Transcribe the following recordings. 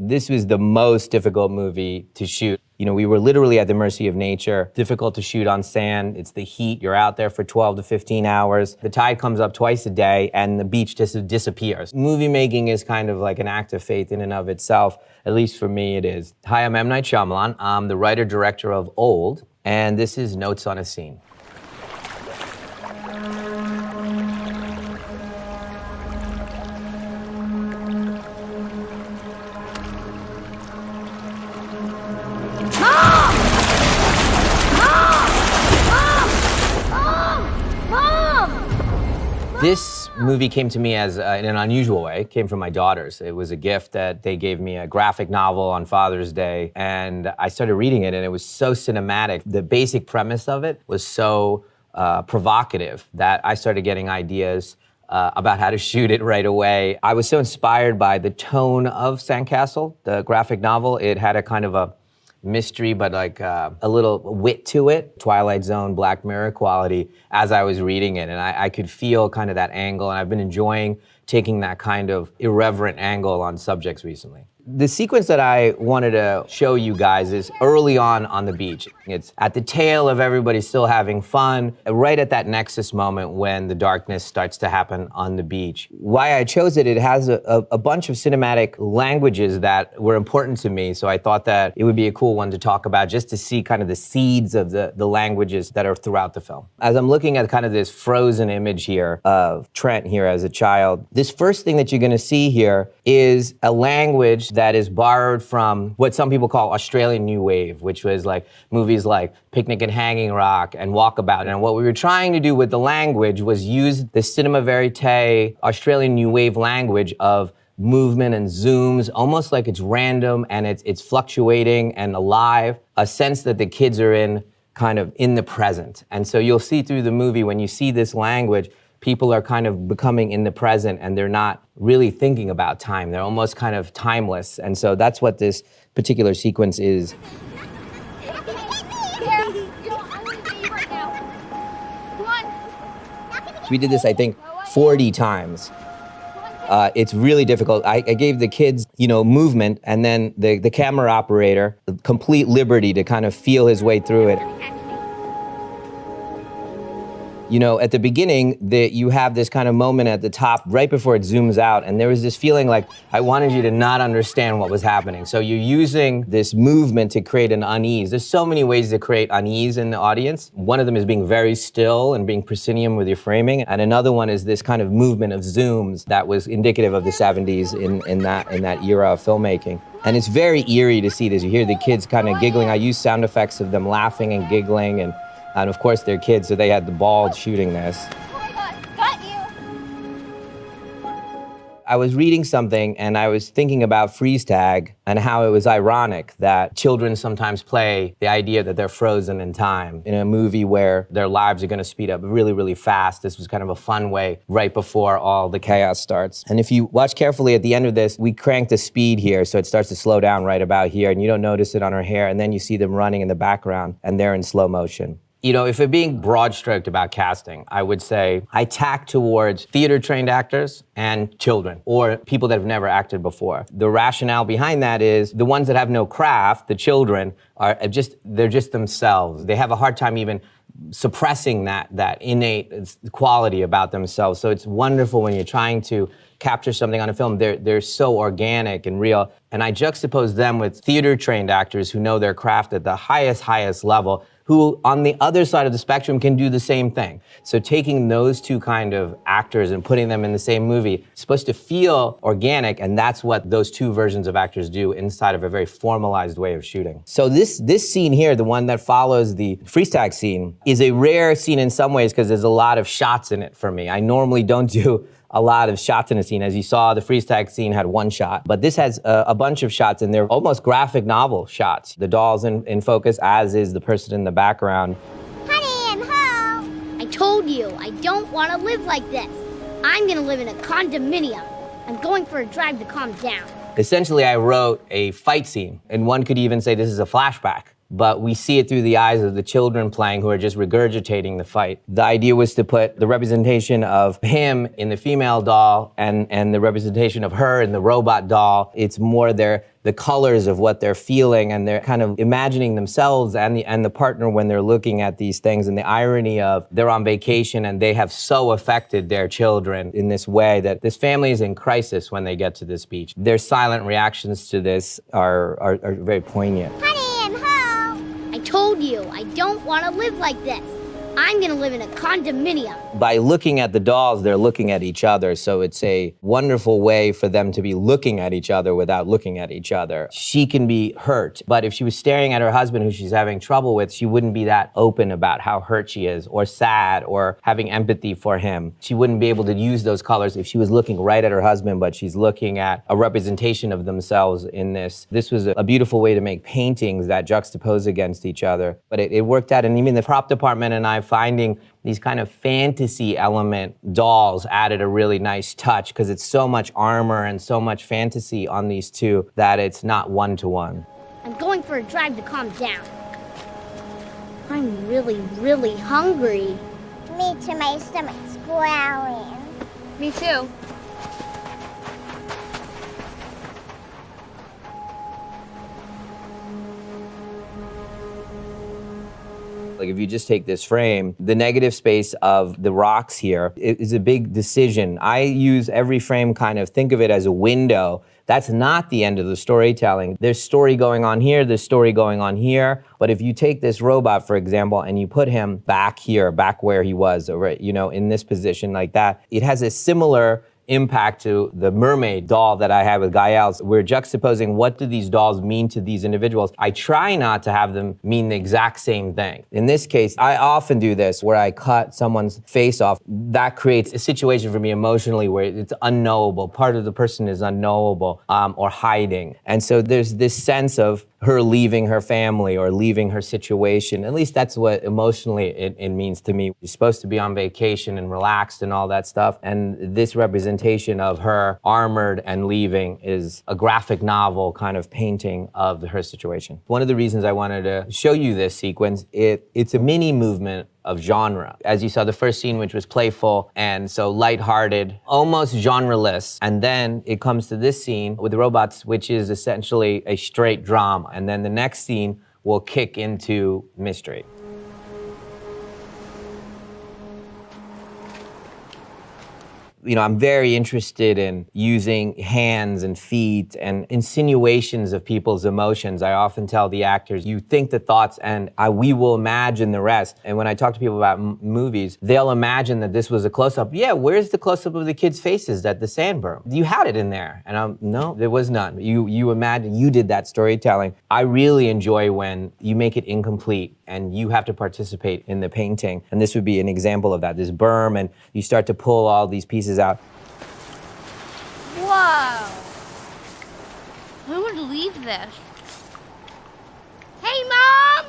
This was the most difficult movie to shoot. You know, we were literally at the mercy of nature. Difficult to shoot on sand. It's the heat. You're out there for 12 to 15 hours. The tide comes up twice a day and the beach just disappears. Movie making is kind of like an act of faith in and of itself. At least for me it is. Hi, I'm M. Night Shyamalan. I'm the writer-director of Old, and this is Notes on a Scene. This movie came to me as in an unusual way. It came from my daughters. It was a gift that they gave me, a graphic novel on Father's Day, and I started reading it and it was so cinematic. The basic premise of it was so provocative that I started getting ideas about how to shoot it right away. I was so inspired by the tone of Sandcastle, the graphic novel. It had a kind of a mystery, but like a little wit to it, Twilight Zone, Black Mirror quality as I was reading it. And I could feel kind of that angle, and I've been enjoying taking that kind of irreverent angle on subjects recently. The sequence that I wanted to show you guys is early on the beach. It's at the tail of everybody still having fun, right at that nexus moment when the darkness starts to happen on the beach. Why I chose it, it has a bunch of cinematic languages that were important to me, so I thought that it would be a cool one to talk about, just to see kind of the seeds of the languages that are throughout the film. As I'm looking at kind of this frozen image here of Trent here as a child, this first thing that you're gonna see here is a language that is borrowed from what some people call Australian New Wave, which was like movies like Picnic and Hanging Rock and Walkabout. And what we were trying to do with the language was use the cinema verite Australian New Wave language of movement and zooms, almost like it's random and it's fluctuating and alive, a sense that the kids are in kind of in the present. And so you'll see through the movie, when you see this language, people are kind of becoming in the present and they're not really thinking about time. They're almost kind of timeless. And so that's what this particular sequence is. We did this, I think, 40 times. It's really difficult. I gave the kids, you know, movement, and then the camera operator complete liberty to kind of feel his way through it. You know, at the beginning, you have this kind of moment at the top right before it zooms out, and there was this feeling like I wanted you to not understand what was happening. So you're using this movement to create an unease. There's so many ways to create unease in the audience. One of them is being very still and being proscenium with your framing, and another one is this kind of movement of zooms that was indicative of the 70s in that era of filmmaking. And it's very eerie to see this. You hear the kids kind of giggling. I use sound effects of them laughing and giggling, and of course they're kids, so they had the ball shooting this. Got you. I was reading something and I was thinking about freeze tag and how it was ironic that children sometimes play the idea that they're frozen in time in a movie where their lives are gonna speed up really, really fast. This was kind of a fun way right before all the chaos starts. And if you watch carefully at the end of this, we crank the speed here so it starts to slow down right about here, and you don't notice it on her hair, and then you see them running in the background and they're in slow motion. You know, if we're being broad-stroked about casting, I would say I tack towards theater-trained actors and children, or people that have never acted before. The rationale behind that is the ones that have no craft, the children, they're just themselves. They have a hard time even suppressing that innate quality about themselves. So it's wonderful when you're trying to capture something on a film. They're so organic and real. And I juxtapose them with theater-trained actors who know their craft at the highest level, who on the other side of the spectrum can do the same thing. So taking those two kind of actors and putting them in the same movie, it's supposed to feel organic, and that's what those two versions of actors do inside of a very formalized way of shooting. So this scene here, the one that follows the freeze tag scene, is a rare scene in some ways because there's a lot of shots in it for me. I normally don't do a lot of shots in a scene. As you saw, the freeze tag scene had one shot, but this has a bunch of shots, and they're almost graphic novel shots. The doll's in focus, as is the person in the background. Honey, I'm home. I told you, I don't want to live like this. I'm gonna live in a condominium. I'm going for a drive to calm down. Essentially, I wrote a fight scene, and one could even say this is a flashback, but we see it through the eyes of the children playing who are just regurgitating the fight. The idea was to put the representation of him in the female doll and the representation of her in the robot doll. It's more the colors of what they're feeling, and they're kind of imagining themselves and the partner when they're looking at these things, and the irony of they're on vacation and they have so affected their children in this way that this family is in crisis when they get to this beach. Their silent reactions to this are very poignant. Honey, I'm home. I told you, I don't want to live like this. I'm gonna live in a condominium. By looking at the dolls, they're looking at each other, so it's a wonderful way for them to be looking at each other without looking at each other. She can be hurt, but if she was staring at her husband who she's having trouble with, she wouldn't be that open about how hurt she is, or sad, or having empathy for him. She wouldn't be able to use those colors if she was looking right at her husband, but she's looking at a representation of themselves in this. This was a beautiful way to make paintings that juxtapose against each other, but it worked out, and even the prop department and I finding these kind of fantasy element dolls added a really nice touch, because it's so much armor and so much fantasy on these two that it's not one-to-one. I'm going for a drive to calm down. I'm really, really hungry. Me too, my stomach's growling. Me too. Like if you just take this frame, the negative space of the rocks here is a big decision. I use every frame kind of, think of it as a window. That's not the end of the storytelling. There's story going on here, there's story going on here. But if you take this robot, for example, and you put him back here, back where he was, or, you know, in this position like that, it has a similar impact to the mermaid doll that I had with Gael's. We're juxtaposing what do these dolls mean to these individuals. I try not to have them mean the exact same thing. In this case, I often do this where I cut someone's face off. That creates a situation for me emotionally where it's unknowable. Part of the person is unknowable or hiding. And so there's this sense of her leaving her family or leaving her situation. At least that's what emotionally it means to me. She's supposed to be on vacation and relaxed and all that stuff. And this representation of her armored and leaving is a graphic novel kind of painting of her situation. One of the reasons I wanted to show you this sequence, it's a mini movement of genre. As you saw the first scene, which was playful and so lighthearted, almost genreless. And then it comes to this scene with the robots, which is essentially a straight drama. And then the next scene will kick into mystery. You know, I'm very interested in using hands and feet and insinuations of people's emotions. I often tell the actors, you think the thoughts and we will imagine the rest. And when I talk to people about movies, they'll imagine that this was a close-up. Yeah, where's the close-up of the kids' faces at the sand berm? You had it in there. And no, there was none. You imagine, you did that storytelling. I really enjoy when you make it incomplete and you have to participate in the painting. And this would be an example of that, this berm, and you start to pull all these pieces out. Whoa! Who would leave this? Hey, Mom!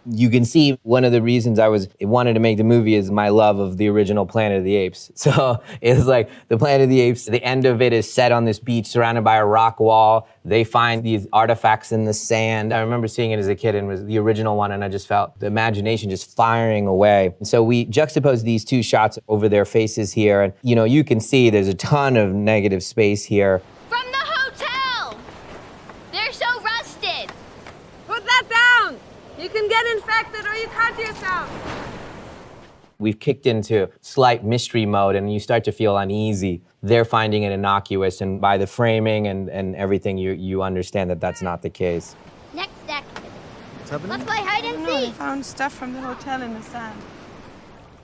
You can see one of the reasons I wanted to make the movie is my love of the original Planet of the Apes. So it's like the Planet of the Apes, the end of it is set on this beach surrounded by a rock wall. They find these artifacts in the sand. I remember seeing it as a kid and it was the original one, and I just felt the imagination just firing away. And so we juxtaposed these two shots over their faces here, and you know, you can see there's a ton of negative space here. From the hotel! They're so rusted! Put that down! You can get infected or you cut yourself. We've kicked into slight mystery mode and you start to feel uneasy. They're finding it innocuous, and by the framing and everything, you understand that that's not the case. Next activity. What's happening? Let's play hide and No, I seek. found stuff from the hotel in the sand.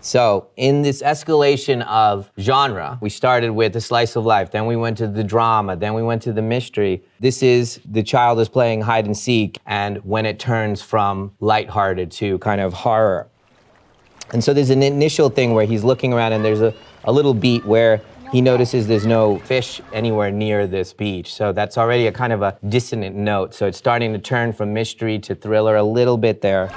So in this escalation of genre, we started with the slice of life, then we went to the drama, then we went to the mystery. This is the child is playing hide and seek, and when it turns from lighthearted to kind of horror. And so there's an initial thing where he's looking around and there's a little beat where he notices there's no fish anywhere near this beach. So that's already a kind of a dissonant note. So it's starting to turn from mystery to thriller a little bit there.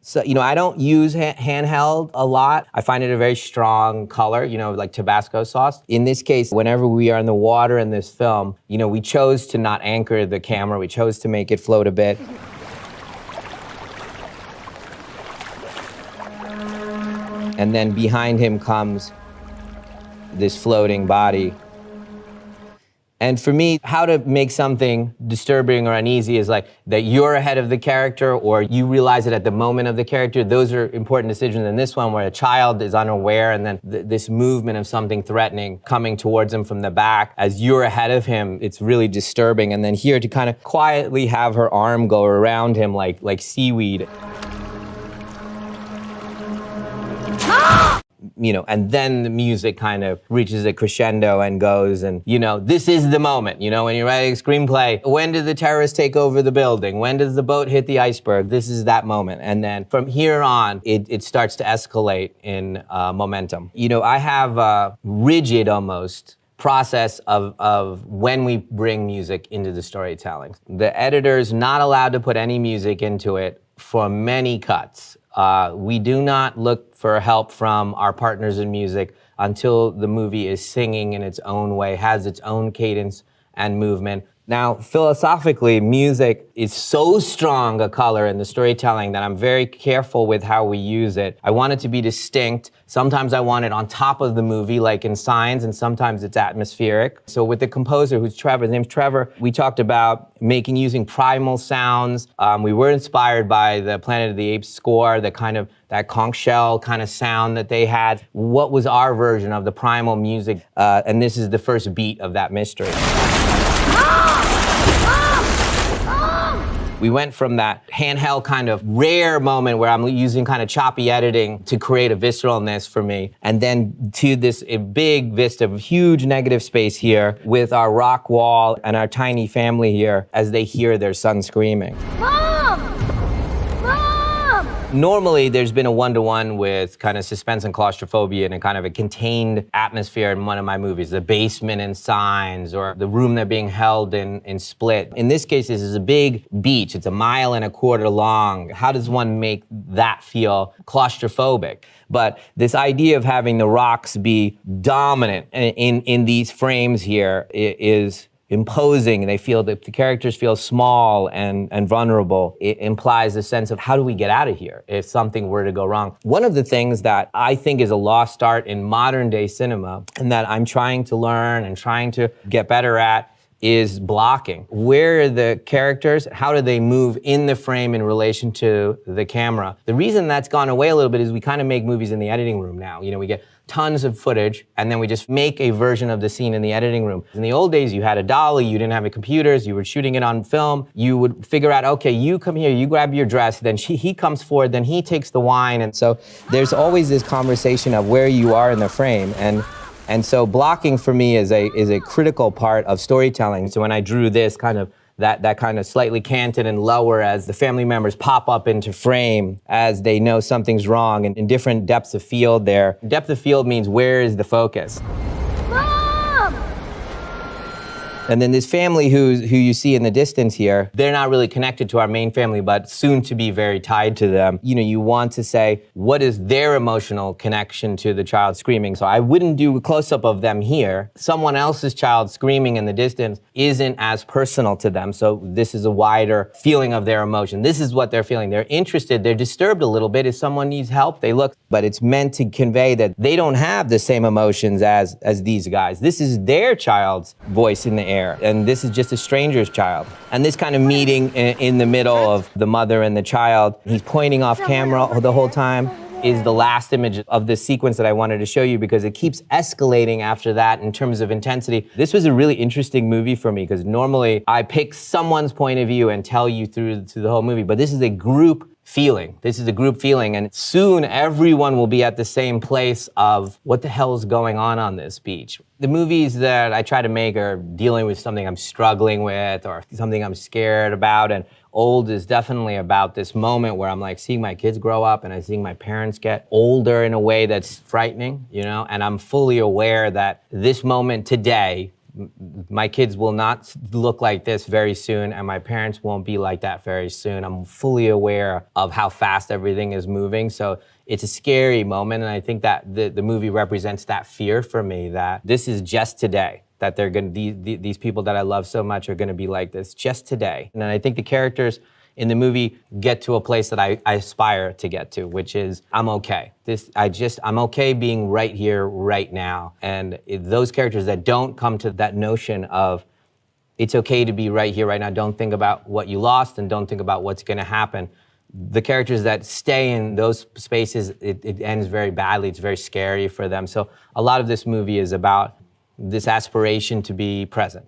So, I don't use handheld a lot. I find it a very strong color, like Tabasco sauce. In this case, whenever we are in the water in this film, we chose to not anchor the camera. We chose to make it float a bit. And then behind him comes this floating body. And for me, how to make something disturbing or uneasy is like that you're ahead of the character or you realize it at the moment of the character. Those are important decisions. In this one where a child is unaware and then this movement of something threatening coming towards him from the back, as you're ahead of him, it's really disturbing. And then here to kind of quietly have her arm go around him like seaweed. And then the music kind of reaches a crescendo and goes and, this is the moment, when you're writing a screenplay, when did the terrorists take over the building? When does the boat hit the iceberg? This is that moment. And then from here on, it starts to escalate in momentum. I have a rigid almost process of when we bring music into the storytelling. The editor's not allowed to put any music into it for many cuts. We do not look for help from our partners in music until the movie is singing in its own way, has its own cadence and movement. Now, philosophically, music is so strong a color in the storytelling that I'm very careful with how we use it. I want it to be distinct. Sometimes I want it on top of the movie, like in Signs, and sometimes it's atmospheric. So with the composer, who's Trevor, his name's Trevor, we talked about using primal sounds. We were inspired by the Planet of the Apes score, that conch shell kind of sound that they had. What was our version of the primal music? And this is the first beat of that mystery. We went from that handheld kind of rare moment where I'm using kind of choppy editing to create a visceralness for me, and then to this big vista of huge negative space here with our rock wall and our tiny family here as they hear their son screaming. Normally, there's been a one-to-one with kind of suspense and claustrophobia in a kind of a contained atmosphere in one of my movies, the basement in Signs, or the room they're being held in Split. In this case, this is a big beach. It's 1.25 miles long. How does one make that feel claustrophobic? But this idea of having the rocks be dominant in these frames here is imposing. They feel that the characters feel small and vulnerable. It implies a sense of how do we get out of here if something were to go wrong. One of the things that I think is a lost art in modern day cinema, and that I'm trying to learn and trying to get better at, is blocking. Where are the characters? How do they move in the frame in relation to the camera? The reason that's gone away a little bit is we kind of make movies in the editing room now. We get tons of footage, and then we just make a version of the scene in the editing room. In the old days, you had a dolly, you didn't have any computers, you were shooting it on film. You would figure out, okay, you come here, you grab your dress, then he comes forward, then he takes the wine. And so there's always this conversation of where you are in the frame. And so blocking for me is a critical part of storytelling. So when I drew this kind of that kind of slightly canted and lower as the family members pop up into frame as they know something's wrong, and in different depths of field there. Depth of field means where is the focus? And then this family who you see in the distance here, they're not really connected to our main family, but soon to be very tied to them. You want to say, what is their emotional connection to the child screaming? So I wouldn't do a close-up of them here. Someone else's child screaming in the distance isn't as personal to them. So this is a wider feeling of their emotion. This is what they're feeling. They're interested, they're disturbed a little bit. If someone needs help, they look. But it's meant to convey that they don't have the same emotions as these guys. This is their child's voice in the air. And this is just a stranger's child. And this kind of meeting in the middle of the mother and the child, he's pointing off camera the whole time, is the last image of this sequence that I wanted to show you, because it keeps escalating after that in terms of intensity. This was a really interesting movie for me, because normally I pick someone's point of view and tell you through the whole movie, but this is a group feeling. This is a group feeling, and soon everyone will be at the same place of what the hell is going on this beach. The movies that I try to make are dealing with something I'm struggling with or something I'm scared about, and Old is definitely about this moment where I'm like seeing my kids grow up and I'm seeing my parents get older in a way that's frightening, and I'm fully aware that this moment today my kids will not look like this very soon, and my parents won't be like that very soon. I'm fully aware of how fast everything is moving. So it's a scary moment, and I think that the movie represents that fear for me, that this is just today, that they're going to, these people that I love so much are going to be like this just today. And I think the characters in the movie get to a place that I aspire to get to, which is I'm okay. I'm okay being right here, right now. And those characters that don't come to that notion of it's okay to be right here, right now, don't think about what you lost and don't think about what's gonna happen. The characters that stay in those spaces, it ends very badly. It's very scary for them. So a lot of this movie is about this aspiration to be present.